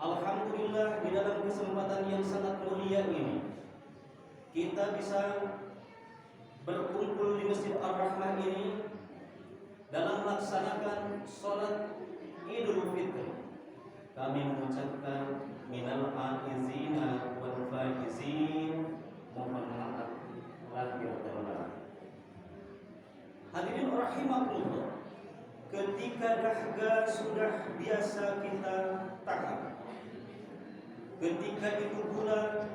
Alhamdulillah, di dalam kesempatan yang sangat mulia ini kita bisa berkumpul di Masjid Ar-Rahmah ini dalam melaksanakan sholat Idul Fitri. Kami mengucapkan minal aizina wal faizin, mohon maaf lahir dan batin. Hadirin rahimakumullah, ketika dahaga sudah biasa kita tahan, ketika itu pula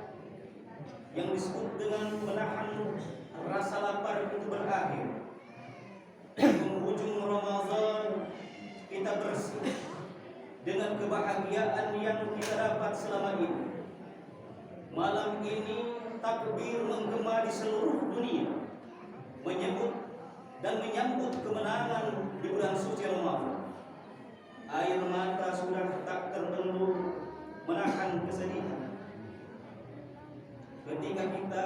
yang disebut dengan menahan rasa lapar itu berakhir, penghujung Ramadan kita bersih dengan kebahagiaan yang kita dapat selama ini. Malam ini takbir menggema di seluruh dunia, menyebut dan menyambut kemenangan di bulan suci Ramadan. Air mata sudah tak terbendung menahan kesedihan ketika kita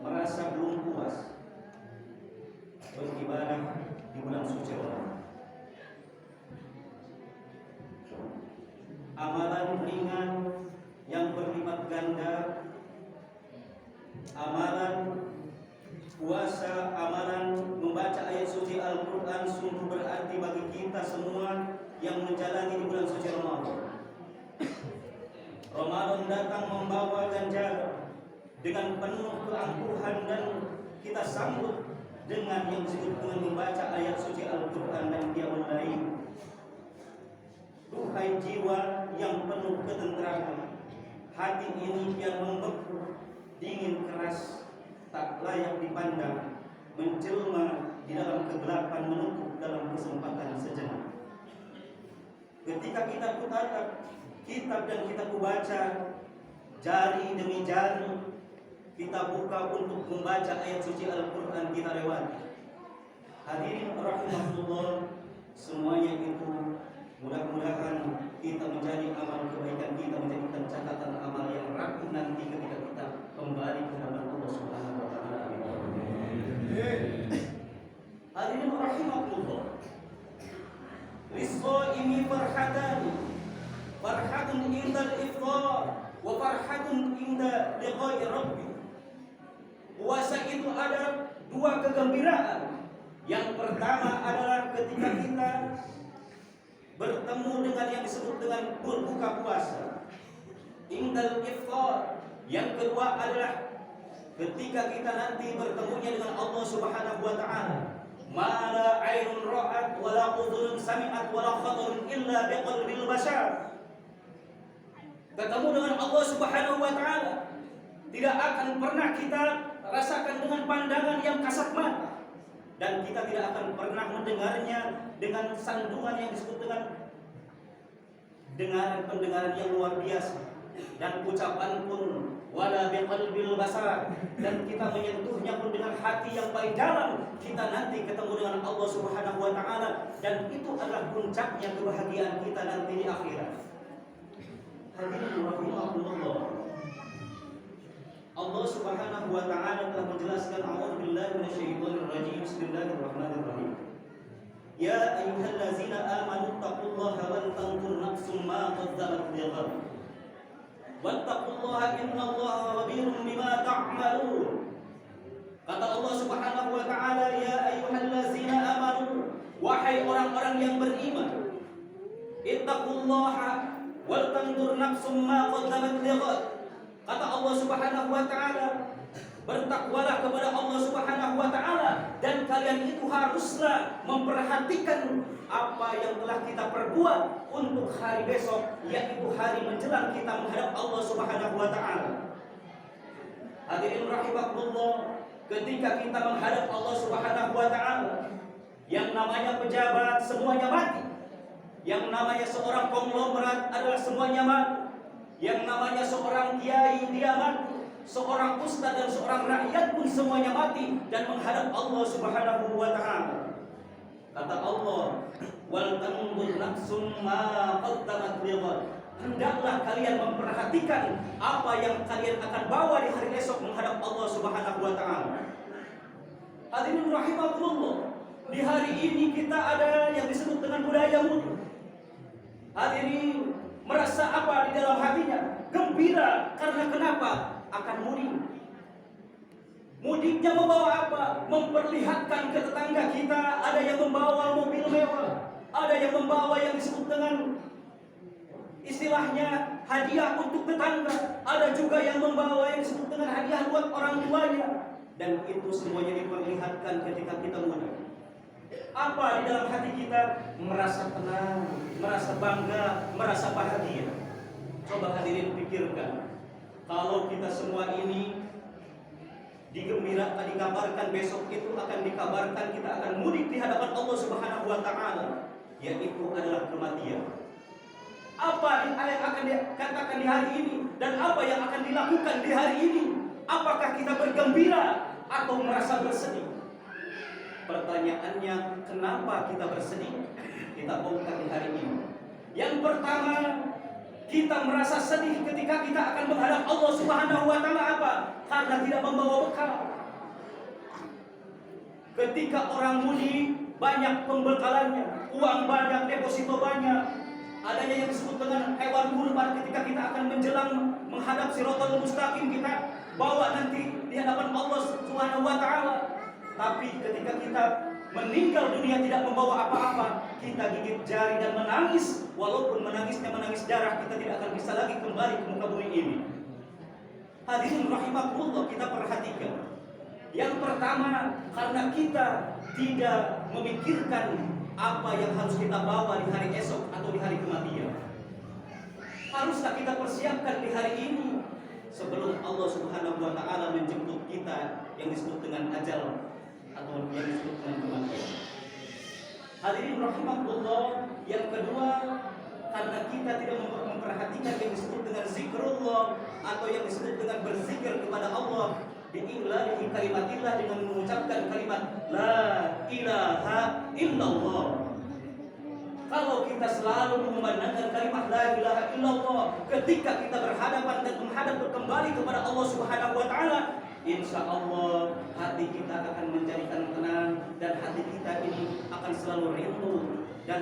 merasa belum puas beribadah di bulan suci Ramadan. Amalan ringan yang berlipat ganda, amalan puasa, amalan membaca ayat suci Al-Quran sungguh berarti bagi kita semua yang menjalani di bulan suci Ramadan. Ramadan datang membawa ganjaran dengan penuh keangkuhan dan kita bersambut dengan yang disebut dengan membaca ayat suci Al-Quran, dan dia mulai, duhai jiwa yang penuh ketentraman, hati ini yang membeku, dingin keras, tak layak dipandang, menjelma di dalam kegelapan, menutup dalam kesempatan sejenak. Ketika kita kutatap kitab dan kita kubaca, jari demi jari kita buka untuk membaca ayat suci Al-Quran, kita lewati. Hadirin rahimahullah, semuanya itu mudah-mudahan kita menjadi amal kebaikan kita, menjadikan catatan amal yang rapi nanti ketika kita kembali ke hadapan Allah Subhanahu wa taala. Hadirin rahimahullah, lis-shaimi farhatani, farhatun indal iftar wa farhatun inda liqa'i rabbi. Puasa itu ada dua kegembiraan. Yang pertama adalah ketika kita bertemu dengan yang disebut dengan berbuka puasa, indal iftar. Yang kedua adalah ketika kita nanti bertemunya dengan Allah Subhanahu wa taala. Ma la ainun ra'at wa la udhunun sami'at wa la khatarun illa biqalbil bashar. Ketemu dengan Allah Subhanahu wa taala tidak akan pernah kita rasakan dengan pandangan yang kasat mata, dan kita tidak akan pernah mendengarnya dengan sandungan yang disebut dengan pendengaran yang luar biasa, dan ucapan pun wala biqalbil basar, dan kita menyentuhnya pun dengan hati yang paling dalam. Kita nanti ketemu dengan Allah Subhanahu wa taala, dan itu adalah puncaknya kebahagiaan kita nanti di akhirat. Hadirin rahimahullah, Allah Subhanahu wa taala telah menjelaskan, a'udzubillahi minasyaitonir rajim, bismillahirrahmanirrahim. Ya ayyuhallazina amanu taqullaha wal tanzur nafsum ma qaddamat lighad. Wattaqullaha innallaha khabirum bima ta'malun. Kata Allah Subhanahu wa taala, ya ayyuhallazina amanu, wahai orang-orang yang beriman, ittaqullaha wal tanzur nafsum ma qaddamat lighad. Kata Allah Subhanahu wa taala, bertakwalah kepada Allah Subhanahu wa taala, dan kalian itu haruslah memperhatikan apa yang telah kita perbuat untuk hari besok, yaitu hari menjelang kita menghadap Allah Subhanahu wa taala. Hadirin rahimahullah, ketika kita menghadap Allah Subhanahu wa taala, yang namanya pejabat semuanya mati, yang namanya seorang konglomerat adalah semuanya mati, yang namanya seorang kiai dia mati, seorang ustaz dan seorang rakyat pun semuanya mati dan menghadap Allah Subhanahu wa taala. Kata Allah, wal tanzur nafsum ma qaddamat lighad. Hendaklah kalian memperhatikan apa yang kalian akan bawa di hari esok menghadap Allah Subhanahu wa taala. Hadirin rahimakumullah, di hari ini kita ada yang disebut dengan budaya mudik. Hadirin merasa apa di dalam hatinya? Gembira, karena kenapa? Akan mudik. Mudiknya membawa apa? Memperlihatkan ke tetangga kita, ada yang membawa mobil mewah, ada yang membawa yang disebut dengan istilahnya hadiah untuk tetangga, ada juga yang membawa yang disebut dengan hadiah buat orang tuanya, dan itu semuanya diperlihatkan ketika kita mudik. Apa di dalam hati kita? Merasa tenang, merasa bangga, merasa bahagia. Coba hadirin pikirkan, kalau kita semua ini dikabarkan besok itu akan dikabarkan kita akan mudik di hadapan Allah Subhanahu wa taala, yaitu adalah kematian. Apa yang akan dikatakan di hari ini dan apa yang akan dilakukan di hari ini? Apakah kita bergembira atau merasa bersedih? Pertanyaannya, kenapa kita bersedih? Kita bongkar di hari ini. Yang pertama, kita merasa sedih ketika kita akan menghadap Allah Subhanahu wa taala. Apa? Karena tidak membawa bekal. Ketika orang mudik, banyak pembekalannya, uang banyak, deposito banyak, adanya yang disebut dengan hewan kurban. Ketika kita akan menjelang menghadap Shiratal Mustaqim, kita bawa nanti di hadapan Allah Subhanahu wa taala. Tapi ketika kita meninggal dunia tidak membawa apa-apa, kita gigit jari dan menangis. Walaupun menangisnya menangis darah, kita tidak akan bisa lagi kembali ke muka bumi ini. Hadirin rahimakumullah, kita perhatikan. Yang pertama, karena kita tidak memikirkan apa yang harus kita bawa di hari esok atau di hari kematian. Haruslah kita persiapkan di hari ini sebelum Allah Subhanahu wa taala menjemput kita yang disebut dengan ajal atau yang disebut dengan kematian. Hadirin rahimakumullah, yang kedua, karena kita tidak memperhatikan yang disebut dengan zikrullah atau yang disebut dengan berzikir kepada Allah, bi'ilahi kalimatillah, dengan mengucapkan kalimat la ilaha illallah. Kalau kita selalu mengumandangkan kalimat la ilaha illallah ketika kita berhadapan dan menghadap kembali kepada Allah Subhanahu wa taala, insya Allah hati kita akan menjadikan tenang dan hati kita ini akan selalu rindu dan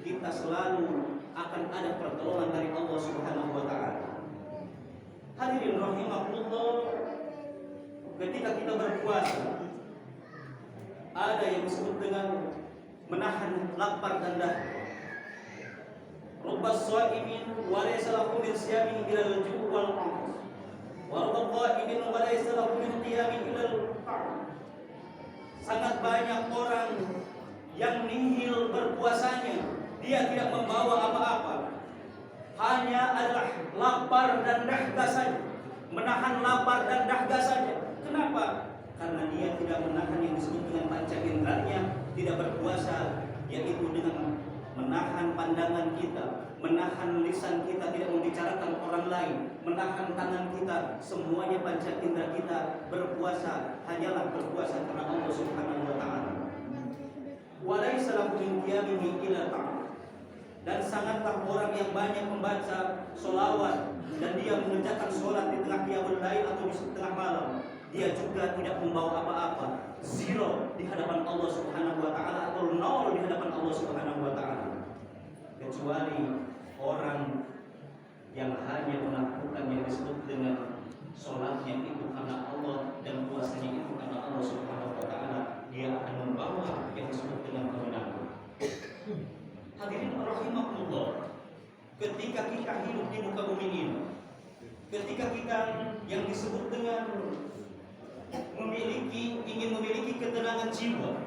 kita selalu akan ada pertolongan dari Allah Subhanahu wa taala. Hadirin rahimakumullah, ketika kita berpuasa ada yang disebut dengan menahan lapar dan dahaga. Rubbas shaimin wa laysa lahu min siyamihi illa al-ju' wal 'atash. Wa rubbal qa'imin wa laysa lahu min qiyamihi illa al-ta'am. Sangat banyak orang yang nihil berpuasanya, dia tidak membawa apa-apa. Hanya adalah lapar dan dahaga saja. Menahan lapar dan dahaga saja. Kenapa? Karena dia tidak menahan yang disebut dengan panca inderanya, tidak berpuasa, yaitu dengan menahan pandangan kita, menahan lisan kita tidak membicarakan orang lain, menahan tangan kita, semuanya panca indera kita. Berpuasa hanyalah berpuasa karena Allah Subhanahu wa taala. Wa laisa lahu min qiyamihi illa ta'am. Dan sangatlah orang yang banyak membaca sholawat dan dia mengerjakan sholat di tengah qiyamul lail atau di tengah malam, dia juga tidak membawa apa-apa, zero di hadapan Allah Subhanahu wa taala atau nol di hadapan Allah Subhanahu wa taala. Kecuali orang yang hanya melakukan yang disebut dengan sholatnya itu karena Allah dan puasanya itu karena Allah Subhanahu wa taala, dia akan membawa yang disebut dengan kemenangan. Hadirin rahimakumullah, ketika kita hidup di muka bumi ini, ketika kita yang disebut dengan ingin memiliki ketenangan jiwa,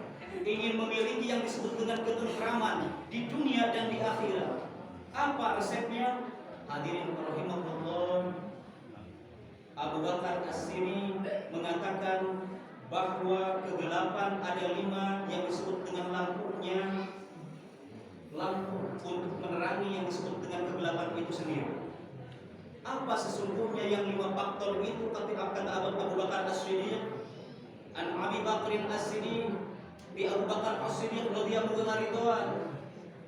ingin memiliki yang disebut dengan ketentraman di dunia dan di akhirat, apa resepnya? Hadirin rahimakumullah, Abu Bakar As-Sini mengatakan bahwa kegelapan ada 5 yang disebut dengan lampunya, lampu untuk menerangi yang disebut dengan kegelapan itu sendiri. Apa sesungguhnya yang 5 faktor itu? Ketika kata Abu Bakar As-Siddiq, an Abi Bakrin As-Siddiq bi Abu Bakar As-Siddiq radhiyallahu anhu,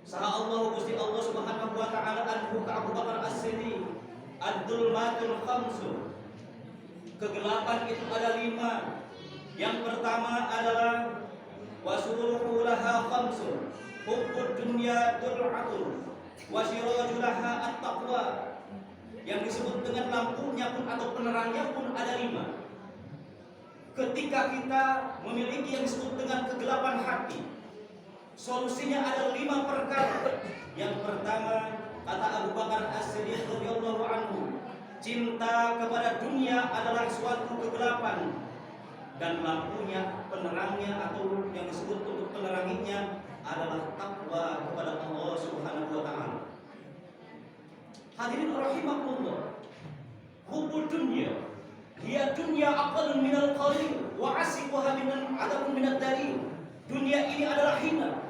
saha Allah Gusti Allah Subhanahu wa taala anhu ka Abu Bakar As-Siddiq, ad-dulmatul khamsu, kegelapan itu ada 5. Yang pertama adalah wasuruhu laha khamsu, hubbud dunya dur'atun wa sirajulaha at-taqwa. Yang disebut dengan lampunya pun atau penerangnya pun ada 5. Ketika kita memiliki yang disebut dengan kegelapan hati, solusinya ada 5 perkara. Yang pertama, kata Abu Bakar As-Siddiq radhiyallahu anhu, cinta kepada dunia adalah suatu kegelapan dan lampunya, penerangnya atau yang disebut untuk peneranginya adalah takwa kepada Allah Subhanahu wa taala. Hadirin rahimakumullah, hubbud dunya hiya dunya aqallun minal qalil wa asiquha minan adabun minad dalil. Dunia ini adalah hina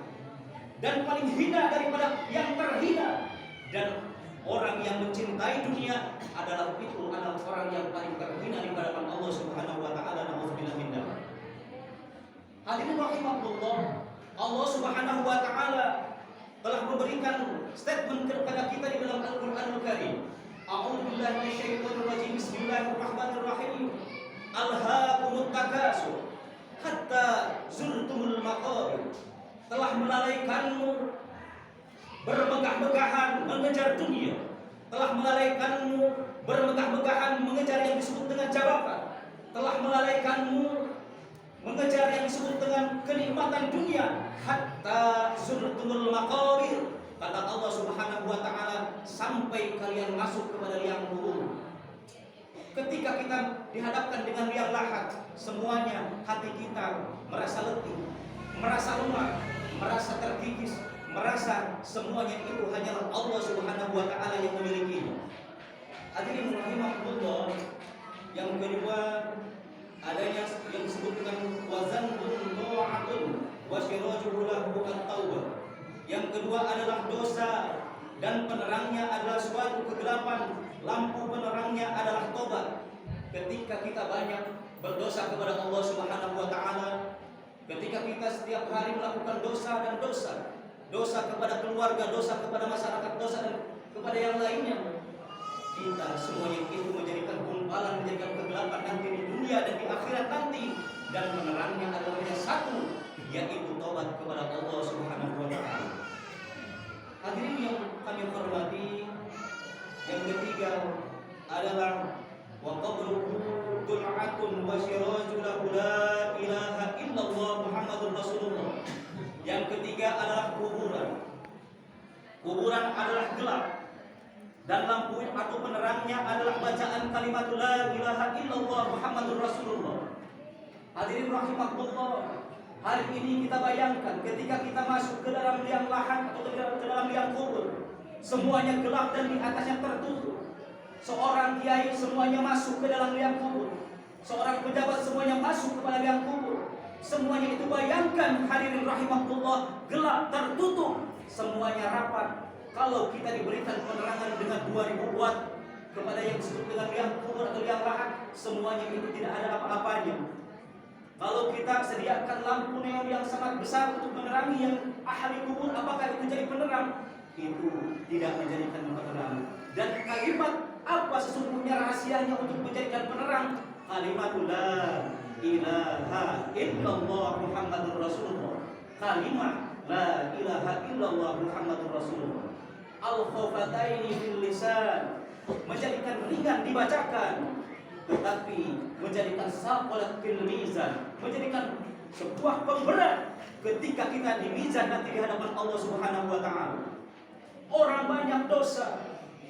dan paling hina daripada yang terhina, dan orang yang mencintai dunia adalah orang yang paling terhina di hadapan Allah Subhanahu wa taala. Nauzubillah min dzalik. Hadirin rahimakumullah, Allah Subhanahu wa taala telah memberikan statement kepada kita di dalam Al-Qur'anul Karim. A'udzu billahi minasyaitonir rajim. Bismillahirrahmanirrahim. Alhaakumut takasur hatta zurtumul maqabir. Telah melalaikanmu bermegah-megahan mengejar dunia, telah melalaikanmu bermegah-megahan mengejar yang disebut dengan jabatan, telah melalaikanmu mengejar yang disebut dengan kenikmatan dunia, hatta zurtumul maqabir, kata Allah Subhanahu wa taala, sampai kalian masuk kepada liang kubur. Ketika kita dihadapkan dengan liang lahat, semuanya hati kita merasa letih, merasa lemah, merasa terkikis, merasa semuanya itu hanyalah Allah Subhanahu wa taala yang memilikinya. Hadirin rahimakumullah, yang kedua adanya yang disebut dengan wazanbun dha'atun wa syirajuhu lahu at-taubah. Yang kedua adalah dosa dan penerangnya adalah suatu kegelapan, lampu penerangnya adalah tobat. Ketika kita banyak berdosa kepada Allah Subhanahu wa taala, ketika kita setiap hari melakukan dosa dan dosa kepada keluarga, dosa kepada masyarakat, dosa dan kepada yang lainnya, kita semuanya itu menjadikan gumpalan, menjadikan kegelapan nanti di dunia dan di akhirat nanti, dan penerangnya adalah hanya satu, yaitu taubat kepada Allah Subhanahu wa taala. Hadirin yang kami hormati, yang ketiga adalah wa qabruhu dul'atun wa syirajun la ilaha illallah Muhammadur Rasulullah. Yang ketiga adalah kuburan. Kuburan adalah gelap dan lampu atau penerangnya adalah bacaan kalimat la ilaha illallah Muhammadur Rasulullah. Hadirin rahimakumullah, hari ini kita bayangkan ketika kita masuk ke dalam liang lahat atau ke dalam liang kubur, semuanya gelap dan di atasnya tertutup. Seorang kiai semuanya masuk ke dalam liang kubur, seorang pejabat semuanya masuk kepada liang kubur. Semuanya itu bayangkan hadirin rahimakumullah, gelap tertutup, semuanya rapat. Kalau kita diberikan penerangan dengan 2000 watt kepada yang disebut dengan liang kubur atau liang lahat, semuanya itu tidak ada apa-apanya. Kalau kita sediakan lampu neon yang sangat besar untuk menerangi yang ahli kubur, apakah itu jadi penerang? Itu tidak menjadikan penerang. Dan kalimat apa sesungguhnya rahasianya untuk menjadikan penerang? Kalimat la ilaha illallah Muhammadur Rasulullah. Kalimat la ilaha illallah Muhammadur Rasulullah. Al-khafataini fil lisan, menjadikan ringan dibacakan, tetapi menjadikan saqalat fil mizan, menjadikan sebuah pemberat ketika kita di mizan nanti di hadapan Allah Subhanahu wa taala. Orang banyak dosa,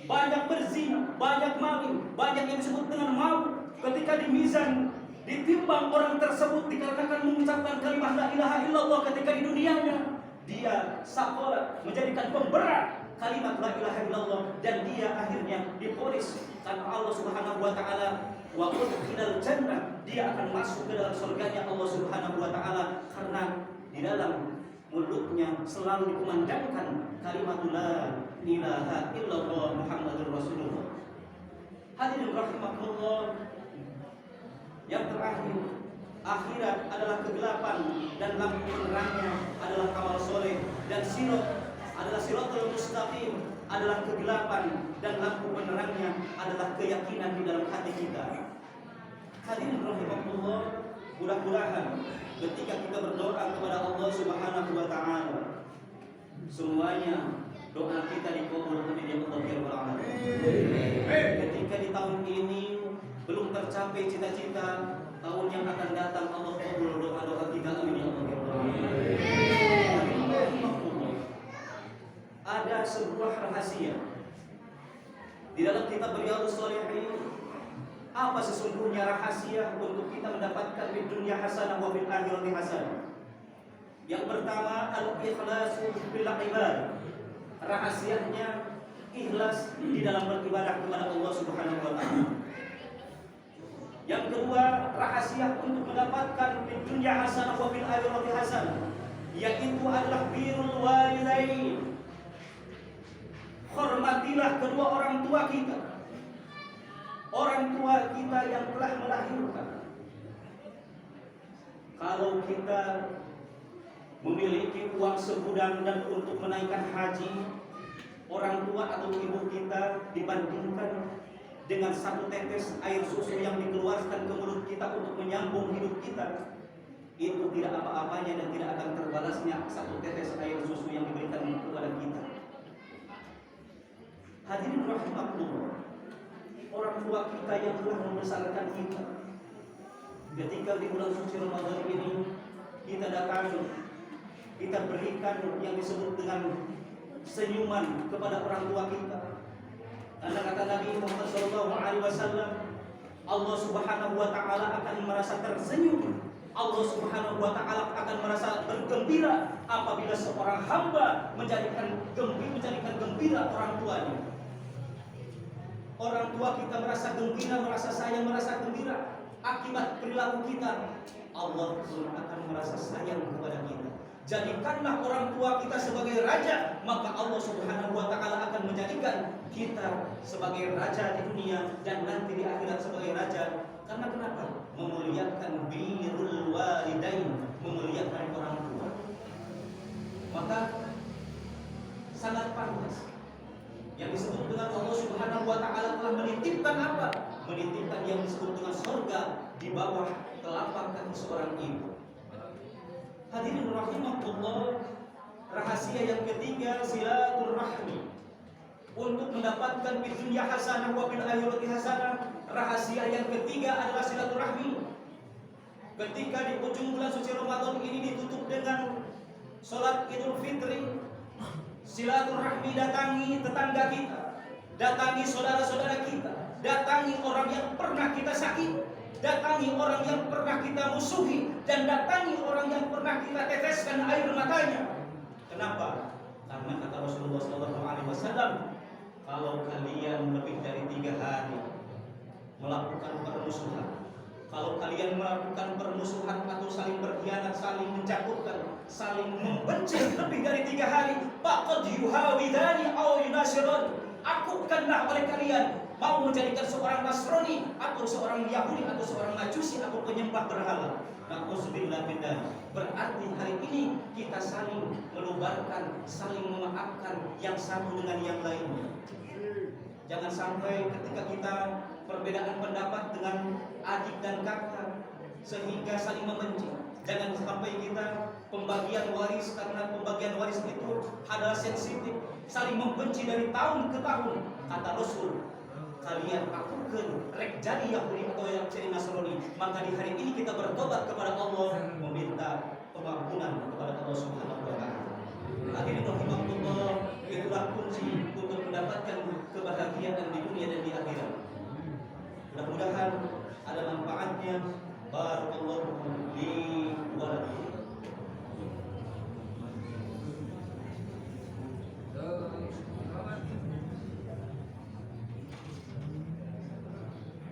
banyak berzina, banyak maling, banyak yang disebut dengan mabuk. Ketika di mizan ditimbang orang tersebut dikarenakan mengucapkan kalimat la ilaha illallah ketika di dunianya, dia sakola menjadikan pemberat kalimat la ilaha illallah, dan dia akhirnya diponis karena Allah Subhanahu wa taala wa udkhilal jannah, dia akan masuk ke dalam surganya Allah Subhanahu wa taala karena di dalam mulutnya selalu dikumandangkan kalimat la ilaha illallah Muhammadur Rasulullah. Hadirin rahimakumullah, yang terakhir, akhirat adalah kegelapan dan lampu penerangnya adalah amal soleh, dan sirat adalah siratul mustaqim, adalah kegelapan dan lampu penerangnya adalah keyakinan di dalam hati kita. Hadirin rahimakumullah, mudah-mudahan ketika kita berdoa kepada Allah Subhanahu wa taala, semuanya doa kita dikabul oleh Allah Rabbul Alamin. Ketika di tahun ini belum tercapai cita-cita, tahun yang akan datang Allah kabul doa-doa kita, amin ya Allah. Ada sebuah rahasia di dalam kitab Riyadhus Shalihin. Apa sesungguhnya rahasia untuk kita mendapatkan di dunia hasanah wa fil akhirati hasanah? Yang pertama, al-ikhlasu fil ibadah. Rahasianya ikhlas di dalam beribadah kepada Allah Subhanahu wa taala. Yang kedua, rahasia untuk mendapatkan di dunia hasanah wa fil akhirati hasanah, yaitu adalah birrul walidain. Hormatilah kedua orang tua kita, orang tua kita yang telah melahirkan. Kalau kita memiliki uang segudang dan untuk menaikkan haji, orang tua atau ibu kita dibandingkan dengan satu tetes air susu yang dikeluarkan ke mulut kita untuk menyambung hidup kita, itu tidak apa-apanya dan tidak akan terbalasnya satu tetes air susu yang diberikan kepada kita. Hadirin rahimakumullah, orang tua kita yang telah membesarkan kita, ketika di bulan suci Ramadan ini kita datang, kita berikan yang disebut dengan senyuman kepada orang tua kita. Karena kata Nabi Muhammad SAW, Allah Subhanahu wa taala akan merasa tersenyum. Allah Subhanahu wa taala akan merasa bergembira apabila seorang hamba menjadikan gembira orang tuanya. Orang tua kita merasa gembira, merasa sayang, merasa gembira akibat perilaku kita. Allah pun akan merasa sayang kepada kita. Jadikanlah orang tua kita sebagai raja, maka Allah Subhanahu wa taala akan menjadikan kita sebagai raja di dunia dan nanti di akhirat sebagai raja. Karena kenapa? Memuliakan birrul walidain, memuliakan orang tua. Maka sangat pantas yang disebut dengan Allah Subhanahu wa taala telah menitipkan apa? Menitipkan yang disebut dengan surga di bawah telapak kaki seorang ibu. Hadirin rahimakumullah, rahasia yang ketiga silaturahmi. Untuk mendapatkan di dunia hasanah wa bil akhirati hasanah, rahasia yang ketiga adalah silaturahmi. Ketika di ujung bulan suci Ramadan ini ditutup dengan salat Idul Fitri, silaturahmi datangi tetangga kita, datangi saudara-saudara kita, datangi orang yang pernah kita sakiti, datangi orang yang pernah kita musuhi, dan datangi orang yang pernah kita teteskan air matanya. Kenapa? Karena kata Rasulullah SAW, kalau kalian lebih dari 3 hari melakukan permusuhan, kalau kalian melakukan permusuhan atau saling berkhianat, saling menjatuhkan, saling membenci lebih dari 3 hari, faqad yuhawidani aw yunasirun, akutkanlah oleh kalian mau menjadikan seorang Nasrani atau seorang Yahudi atau seorang Majusi atau penyembah berhala. Na'udzubillah min dzalik. Berarti hari ini kita saling melubarkan, saling memaafkan yang satu dengan yang lainnya. Jangan sampai ketika kita perbedaan pendapat dengan adik dan kakak sehingga saling membenci. Jangan sampai kita pembagian waris, karena pembagian waris itu adalah sensitif, saling membenci dari tahun ke tahun. Kata Rasul, kalian akutkan rek jadi Yahudi atau yang jadi Nasrani, maka di hari ini kita bertobat kepada Allah, meminta pengampunan kepada Allah Subhanahu wa taala. Hadirin rahimakumullah.